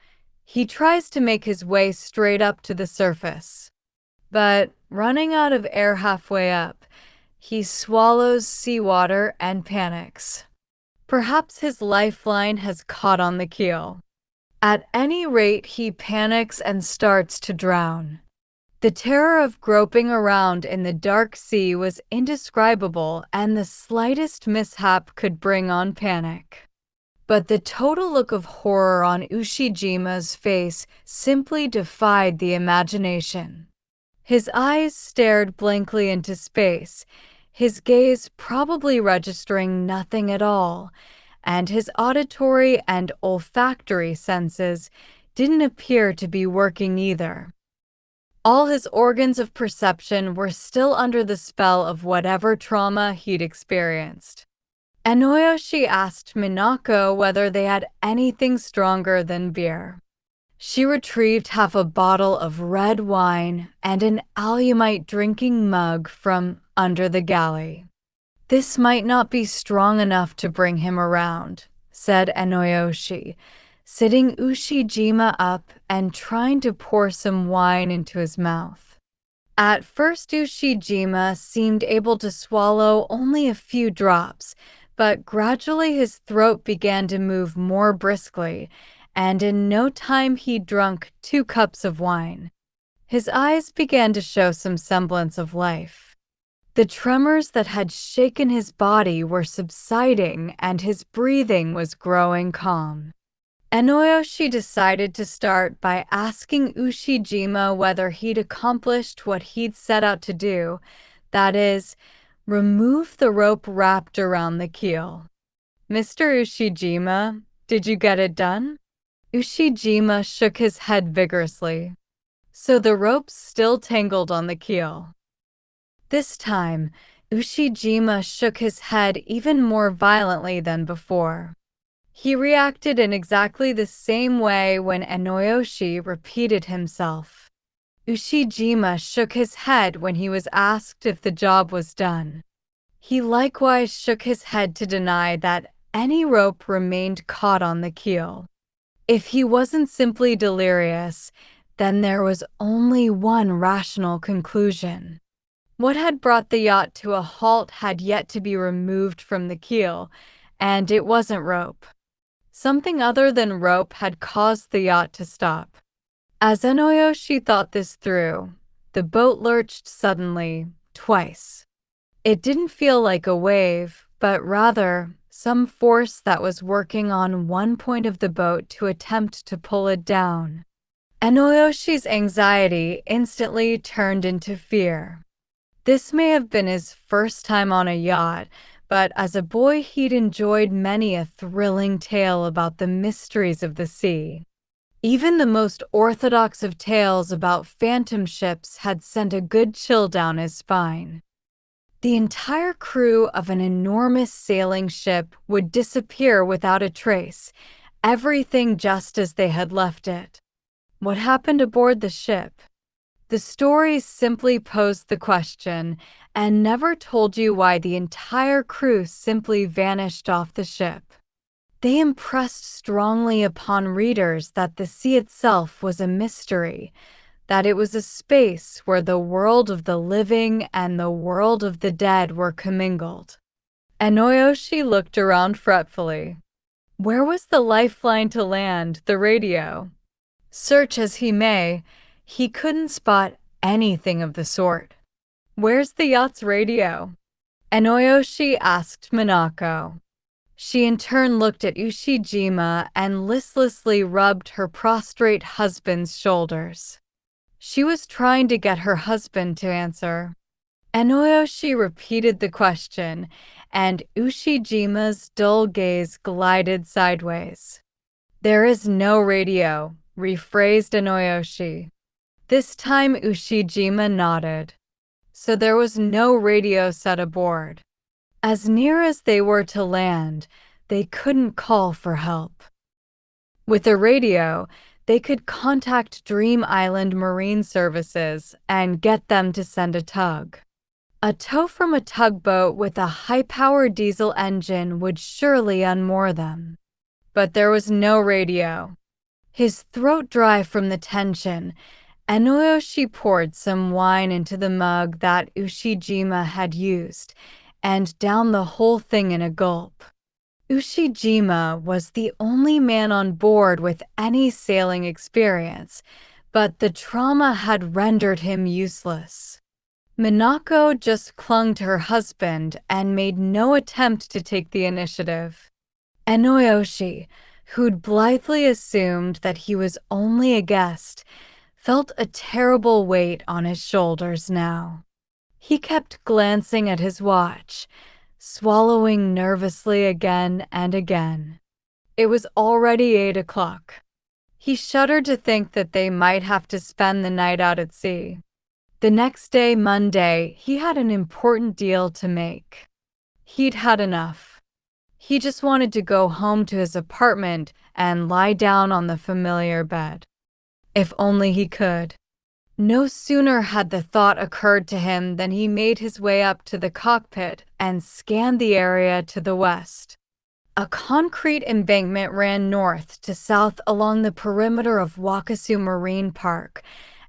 he tries to make his way straight up to the surface. But running out of air halfway up, he swallows seawater and panics. Perhaps his lifeline has caught on the keel. At any rate, he panics and starts to drown. The terror of groping around in the dark sea was indescribable, and the slightest mishap could bring on panic. But the total look of horror on Ushijima's face simply defied the imagination. His eyes stared blankly into space, his gaze probably registering nothing at all, and his auditory and olfactory senses didn't appear to be working either. All his organs of perception were still under the spell of whatever trauma he'd experienced. Enoyoshi asked Minako whether they had anything stronger than beer. She retrieved half a bottle of red wine and an alumite drinking mug from under the galley. "This might not be strong enough to bring him around," said Enoyoshi, sitting Ushijima up and trying to pour some wine into his mouth. At first, Ushijima seemed able to swallow only a few drops, but gradually his throat began to move more briskly, and in no time he drunk 2 cups of wine. His eyes began to show some semblance of life. The tremors that had shaken his body were subsiding, and his breathing was growing calm. Enoyoshi decided to start by asking Ushijima whether he'd accomplished what he'd set out to do, that is, remove the rope wrapped around the keel. "Mr. Ushijima, did you get it done?" Ushijima shook his head vigorously. "So the rope's still tangled on the keel." This time, Ushijima shook his head even more violently than before. He reacted in exactly the same way when Enoyoshi repeated himself. Ushijima shook his head when he was asked if the job was done. He likewise shook his head to deny that any rope remained caught on the keel. If he wasn't simply delirious, then there was only one rational conclusion. What had brought the yacht to a halt had yet to be removed from the keel, and it wasn't rope. Something other than rope had caused the yacht to stop. As Enoyoshi thought this through, the boat lurched suddenly, twice. It didn't feel like a wave, but rather some force that was working on one point of the boat to attempt to pull it down. Enoyoshi's anxiety instantly turned into fear. This may have been his first time on a yacht, but as a boy he'd enjoyed many a thrilling tale about the mysteries of the sea. Even the most orthodox of tales about phantom ships had sent a good chill down his spine. The entire crew of an enormous sailing ship would disappear without a trace, everything just as they had left it. What happened aboard the ship? The stories simply posed the question and never told you why the entire crew simply vanished off the ship. They impressed strongly upon readers that the sea itself was a mystery, that it was a space where the world of the living and the world of the dead were commingled. Enoyoshi looked around fretfully. Where was the lifeline to land, the radio? Search as he may, he couldn't spot anything of the sort. Where's the yacht's radio? Enoyoshi asked Minako. She in turn looked at Ushijima and listlessly rubbed her prostrate husband's shoulders. She was trying to get her husband to answer. Enoyoshi repeated the question, and Ushijima's dull gaze glided sideways. There is no radio, rephrased Enoyoshi. This time Ushijima nodded. So there was no radio set aboard. As near as they were to land, they couldn't call for help. With a radio, they could contact Dream Island Marine Services and get them to send a tug. A tow from a tugboat with a high-powered diesel engine would surely unmoor them. But there was no radio. His throat dry from the tension, Enoyoshi poured some wine into the mug that Ushijima had used and downed the whole thing in a gulp. Ushijima was the only man on board with any sailing experience, but the trauma had rendered him useless. Minako just clung to her husband and made no attempt to take the initiative. Enoyoshi, who'd blithely assumed that he was only a guest, felt a terrible weight on his shoulders now. He kept glancing at his watch, swallowing nervously again and again. It was already 8 o'clock. He shuddered to think that they might have to spend the night out at sea. The next day, Monday, he had an important deal to make. He'd had enough. He just wanted to go home to his apartment and lie down on the familiar bed. If only he could. No sooner had the thought occurred to him than he made his way up to the cockpit and scanned the area to the west. A concrete embankment ran north to south along the perimeter of Wakasu Marine Park,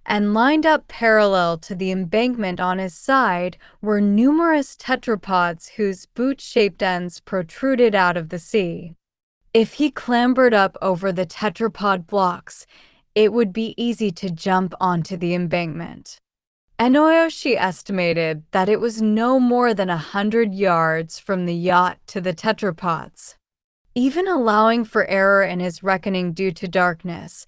and lined up parallel to the embankment on his side were numerous tetrapods whose boot-shaped ends protruded out of the sea. If he clambered up over the tetrapod blocks, it would be easy to jump onto the embankment. Enoyoshi estimated that it was no more than 100 yards from the yacht to the tetrapods. Even allowing for error in his reckoning due to darkness,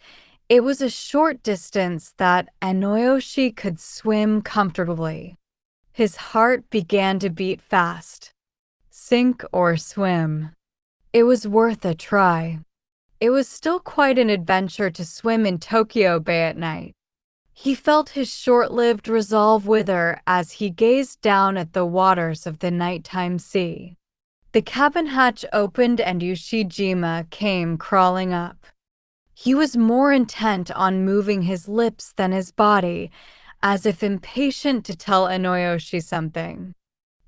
it was a short distance that Enoyoshi could swim comfortably. His heart began to beat fast. Sink or swim. It was worth a try. It was still quite an adventure to swim in Tokyo Bay at night. He felt his short-lived resolve wither as he gazed down at the waters of the nighttime sea. The cabin hatch opened and Ushijima came crawling up. He was more intent on moving his lips than his body, as if impatient to tell Enoyoshi something.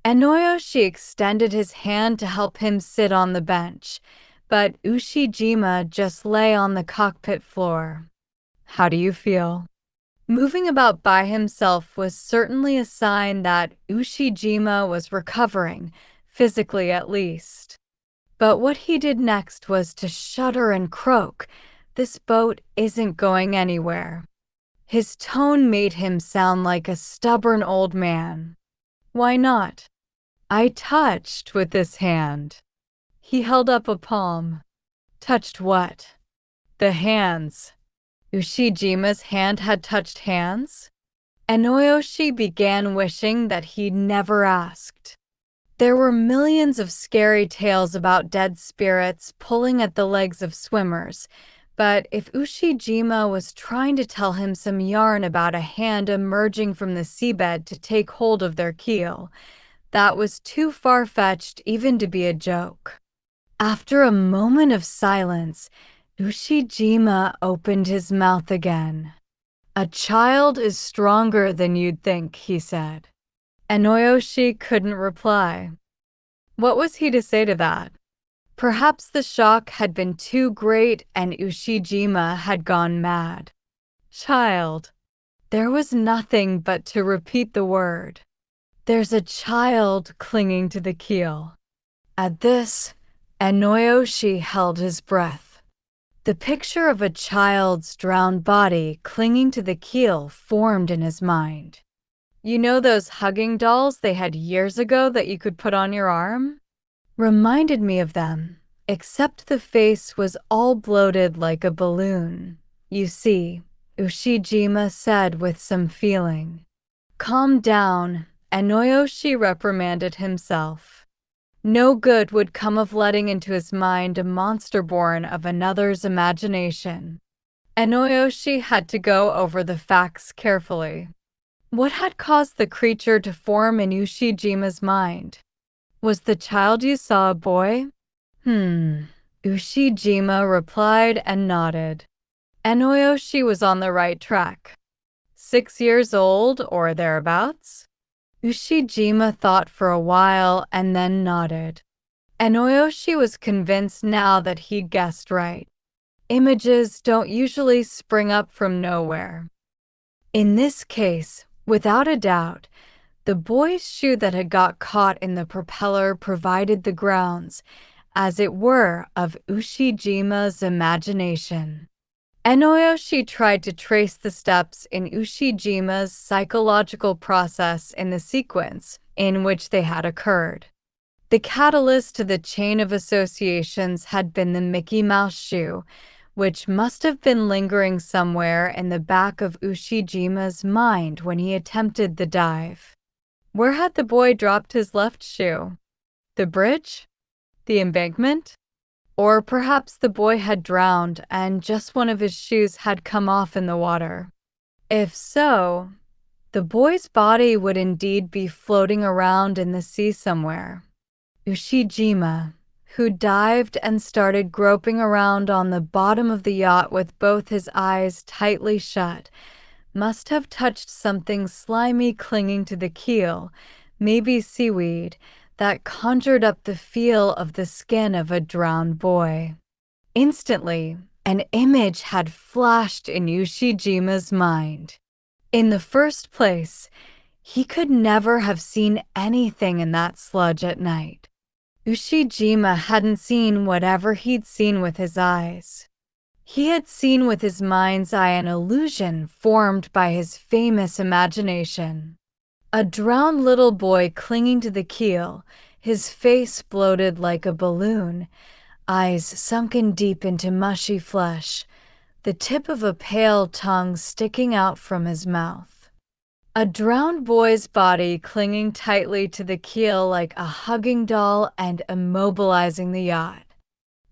Enoyoshi extended his hand to help him sit on the bench, but Ushijima just lay on the cockpit floor. How do you feel? Moving about by himself was certainly a sign that Ushijima was recovering, physically at least. But what he did next was to shudder and croak. This boat isn't going anywhere. His tone made him sound like a stubborn old man. Why not? I touched with this hand. He held up a palm. Touched what? The hands. Ushijima's hand had touched hands? Enoyoshi began wishing that he'd never asked. There were millions of scary tales about dead spirits pulling at the legs of swimmers, But if Ushijima was trying to tell him some yarn about a hand emerging from the seabed to take hold of their keel, that was too far-fetched even to be a joke. After a moment of silence, Ushijima opened his mouth again. "A child is stronger than you'd think," he said. Enoyoshi couldn't reply. What was he to say to that? Perhaps the shock had been too great and Ushijima had gone mad. Child. There was nothing but to repeat the word. There's a child clinging to the keel. At this, Enoyoshi held his breath. The picture of a child's drowned body clinging to the keel formed in his mind. You know those hugging dolls they had years ago that you could put on your arm? Reminded me of them, except the face was all bloated like a balloon. You see, Ushijima said with some feeling. Calm down, Enoyoshi reprimanded himself. No good would come of letting into his mind a monster born of another's imagination. Enoyoshi had to go over the facts carefully. What had caused the creature to form in Ushijima's mind? Was the child you saw a boy? Ushijima replied and nodded. Enoyoshi was on the right track. 6 years old or thereabouts? Ushijima thought for a while and then nodded. Enoyoshi was convinced now that he'd guessed right. Images don't usually spring up from nowhere. In this case, without a doubt, the boy's shoe that had got caught in the propeller provided the grounds, as it were, of Ushijima's imagination. Enoyoshi tried to trace the steps in Ushijima's psychological process in the sequence in which they had occurred. The catalyst to the chain of associations had been the Mickey Mouse shoe, which must have been lingering somewhere in the back of Ushijima's mind when he attempted the dive. Where had the boy dropped his left shoe? The bridge? The embankment? Or perhaps the boy had drowned and just one of his shoes had come off in the water. If so, the boy's body would indeed be floating around in the sea somewhere. Ushijima, who dived and started groping around on the bottom of the yacht with both his eyes tightly shut, must have touched something slimy clinging to the keel, maybe seaweed, that conjured up the feel of the skin of a drowned boy. Instantly, an image had flashed in Ushijima's mind. In the first place, he could never have seen anything in that sludge at night. Ushijima hadn't seen whatever he'd seen with his eyes. He had seen with his mind's eye an illusion formed by his famous imagination. A drowned little boy clinging to the keel, his face bloated like a balloon, eyes sunken deep into mushy flesh, the tip of a pale tongue sticking out from his mouth. A drowned boy's body clinging tightly to the keel like a hugging doll and immobilizing the yacht.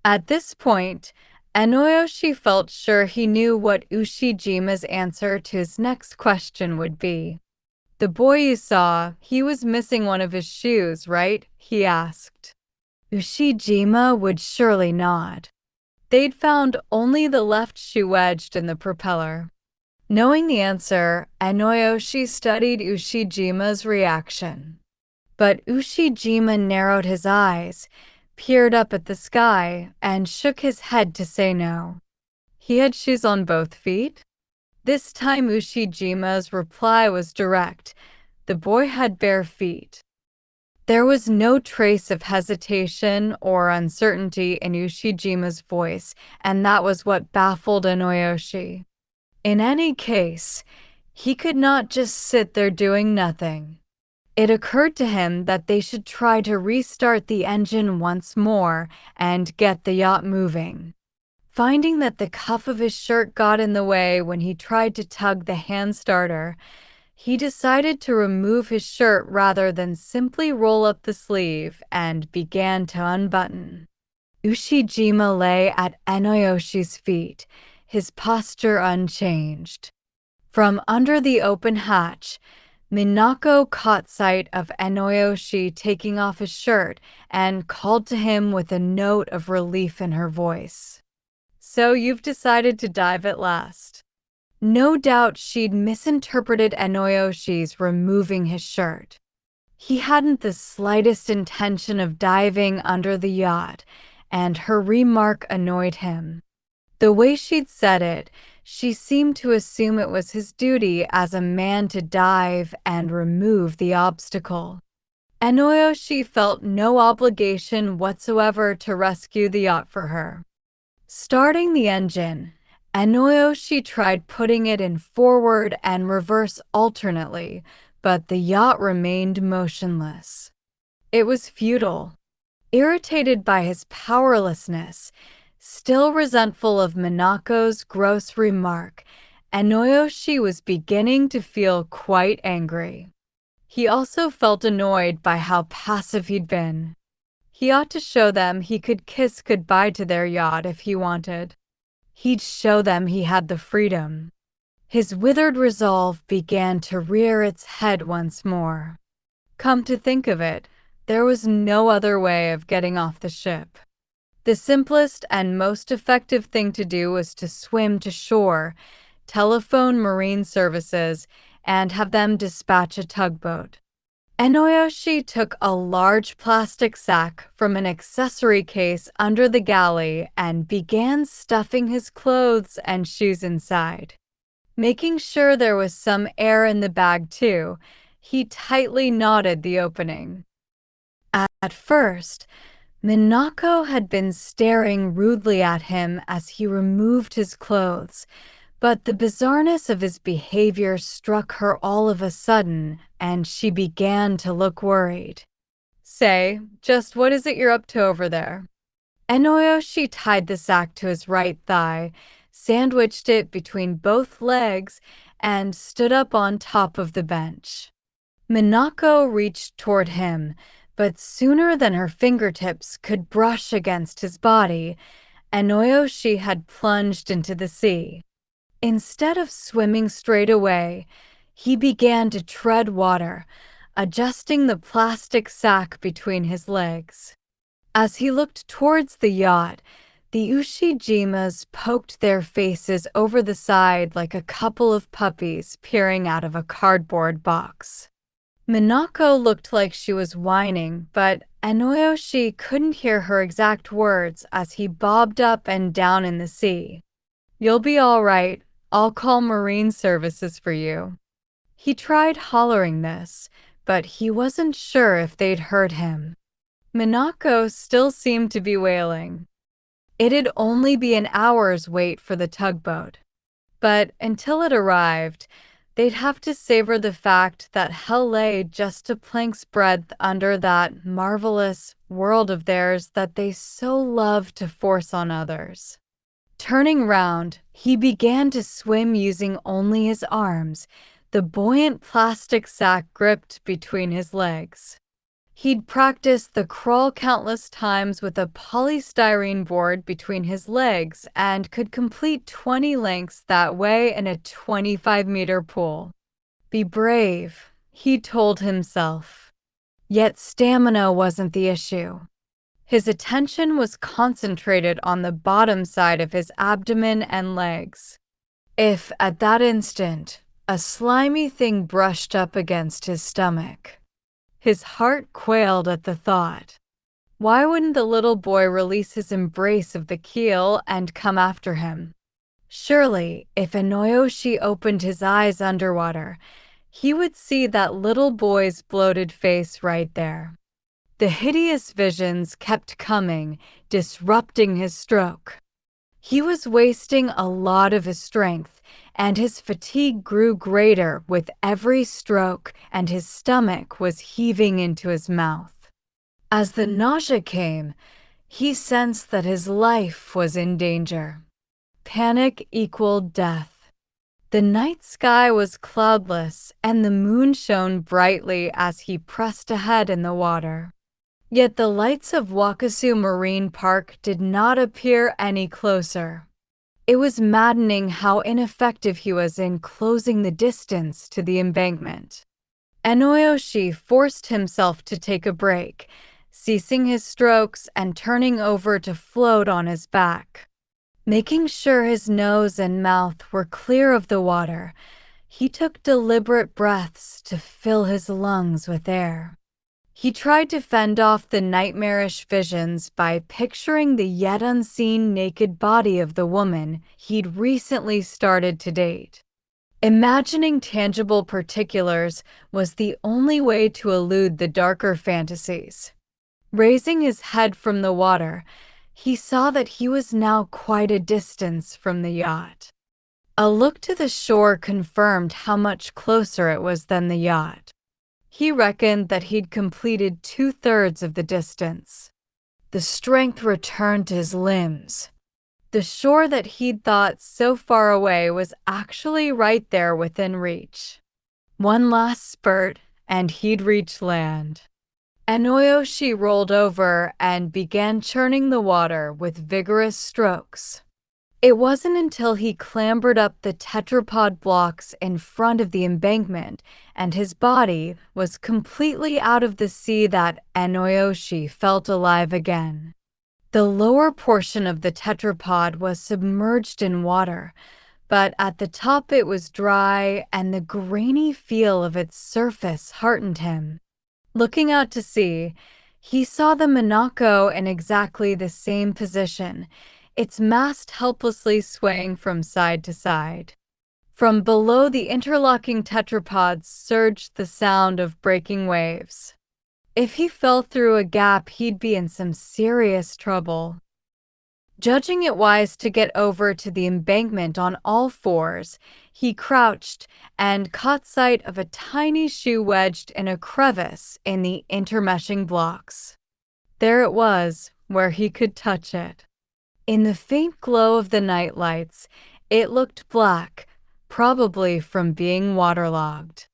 At this point, Enoyoshi felt sure he knew what Ushijima's answer to his next question would be. "The boy you saw, he was missing one of his shoes, right?" he asked. Ushijima would surely nod. They'd found only the left shoe wedged in the propeller. Knowing the answer, Enoyoshi studied Ushijima's reaction. But Ushijima narrowed his eyes, peered up at the sky, and shook his head to say no. He had shoes on both feet? This time Ushijima's reply was direct. The boy had bare feet. There was no trace of hesitation or uncertainty in Ushijima's voice, and that was what baffled Enoyoshi. In any case, he could not just sit there doing nothing. It occurred to him that they should try to restart the engine once more and get the yacht moving. Finding that the cuff of his shirt got in the way when he tried to tug the hand starter, he decided to remove his shirt rather than simply roll up the sleeve and began to unbutton. Ushijima lay at Enoyoshi's feet, his posture unchanged. From under the open hatch, Minako caught sight of Enoyoshi taking off his shirt and called to him with a note of relief in her voice. "So you've decided to dive at last." No doubt she'd misinterpreted Enoyoshi's removing his shirt. He hadn't the slightest intention of diving under the yacht, and her remark annoyed him. The way she'd said it, she seemed to assume it was his duty as a man to dive and remove the obstacle. Enoyoshi felt no obligation whatsoever to rescue the yacht for her. Starting the engine, Enoyoshi tried putting it in forward and reverse alternately, but the yacht remained motionless. It was futile. Irritated by his powerlessness, still resentful of Minako's gross remark, Enoyoshi was beginning to feel quite angry. He also felt annoyed by how passive he'd been. He ought to show them he could kiss goodbye to their yacht if he wanted. He'd show them he had the freedom. His withered resolve began to rear its head once more. Come to think of it, there was no other way of getting off the ship. The simplest and most effective thing to do was to swim to shore, telephone marine services, and have them dispatch a tugboat. Enoyoshi took a large plastic sack from an accessory case under the galley and began stuffing his clothes and shoes inside. Making sure there was some air in the bag too, he tightly knotted the opening. At first, Minako had been staring rudely at him as he removed his clothes, but the bizarreness of his behavior struck her all of a sudden, and she began to look worried. "Say, just what is it you're up to over there?" Enoyoshi tied the sack to his right thigh, sandwiched it between both legs, and stood up on top of the bench. Minako reached toward him, but sooner than her fingertips could brush against his body, Enoyoshi had plunged into the sea. Instead of swimming straight away, he began to tread water, adjusting the plastic sack between his legs. As he looked towards the yacht, the Ushijimas poked their faces over the side like a couple of puppies peering out of a cardboard box. Minako looked like she was whining, but Enoyoshi couldn't hear her exact words as he bobbed up and down in the sea. "You'll be all right. I'll call marine services for you." He tried hollering this, but he wasn't sure if they'd heard him. Minako still seemed to be wailing. It'd only be an hour's wait for the tugboat. But until it arrived, they'd have to savor the fact that hell lay just a plank's breadth under that marvelous world of theirs that they so love to force on others. Turning round, he began to swim using only his arms, the buoyant plastic sack gripped between his legs. He'd practiced the crawl countless times with a polystyrene board between his legs and could complete 20 lengths that way in a 25-meter pool. Be brave, he told himself. Yet stamina wasn't the issue. His attention was concentrated on the bottom side of his abdomen and legs. If, at that instant, a slimy thing brushed up against his stomach, his heart quailed at the thought. Why wouldn't the little boy release his embrace of the keel and come after him? Surely, if Enoyoshi opened his eyes underwater, he would see that little boy's bloated face right there. The hideous visions kept coming, disrupting his stroke. He was wasting a lot of his strength, and his fatigue grew greater with every stroke, and his stomach was heaving into his mouth. As the nausea came, he sensed that his life was in danger. Panic equaled death. The night sky was cloudless, and the moon shone brightly as he pressed ahead in the water. Yet the lights of Wakasu Marine Park did not appear any closer. It was maddening how ineffective he was in closing the distance to the embankment. Enoyoshi forced himself to take a break, ceasing his strokes and turning over to float on his back. Making sure his nose and mouth were clear of the water, he took deliberate breaths to fill his lungs with air. He tried to fend off the nightmarish visions by picturing the yet unseen naked body of the woman he'd recently started to date. Imagining tangible particulars was the only way to elude the darker fantasies. Raising his head from the water, he saw that he was now quite a distance from the yacht. A look to the shore confirmed how much closer it was than the yacht. He reckoned that he'd completed 2/3 of the distance. The strength returned to his limbs. The shore that he'd thought so far away was actually right there within reach. One last spurt, and he'd reach land. Enoyoshi rolled over and began churning the water with vigorous strokes. It wasn't until he clambered up the tetrapod blocks in front of the embankment and his body was completely out of the sea that Enoyoshi felt alive again. The lower portion of the tetrapod was submerged in water, but at the top it was dry and the grainy feel of its surface heartened him. Looking out to sea, he saw the Minako in exactly the same position, its mast helplessly swaying from side to side. From below the interlocking tetrapods surged the sound of breaking waves. If he fell through a gap, he'd be in some serious trouble. Judging it wise to get over to the embankment on all fours, he crouched and caught sight of a tiny shoe wedged in a crevice in the intermeshing blocks. There it was, where he could touch it. In the faint glow of the night lights, it looked black, probably from being waterlogged.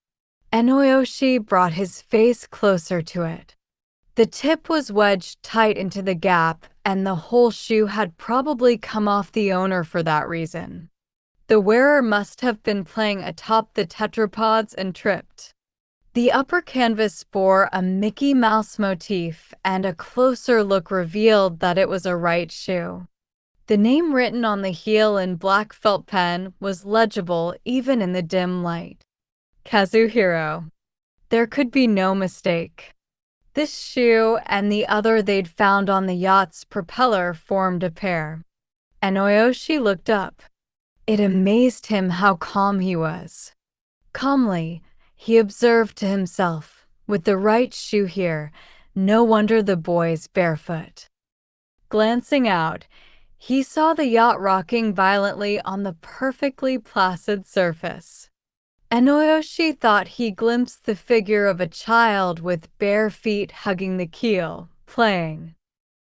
Enoyoshi brought his face closer to it. The tip was wedged tight into the gap, and the whole shoe had probably come off the owner for that reason. The wearer must have been playing atop the tetrapods and tripped. The upper canvas bore a Mickey Mouse motif, and a closer look revealed that it was a right shoe. The name written on the heel in black felt pen was legible even in the dim light. Kazuhiro. There could be no mistake. This shoe and the other they'd found on the yacht's propeller formed a pair. Enoyoshi looked up. It amazed him how calm he was. Calmly, he observed to himself, with the right shoe here, no wonder the boy's barefoot. Glancing out, he saw the yacht rocking violently on the perfectly placid surface. Enoyoshi thought he glimpsed the figure of a child with bare feet hugging the keel, playing.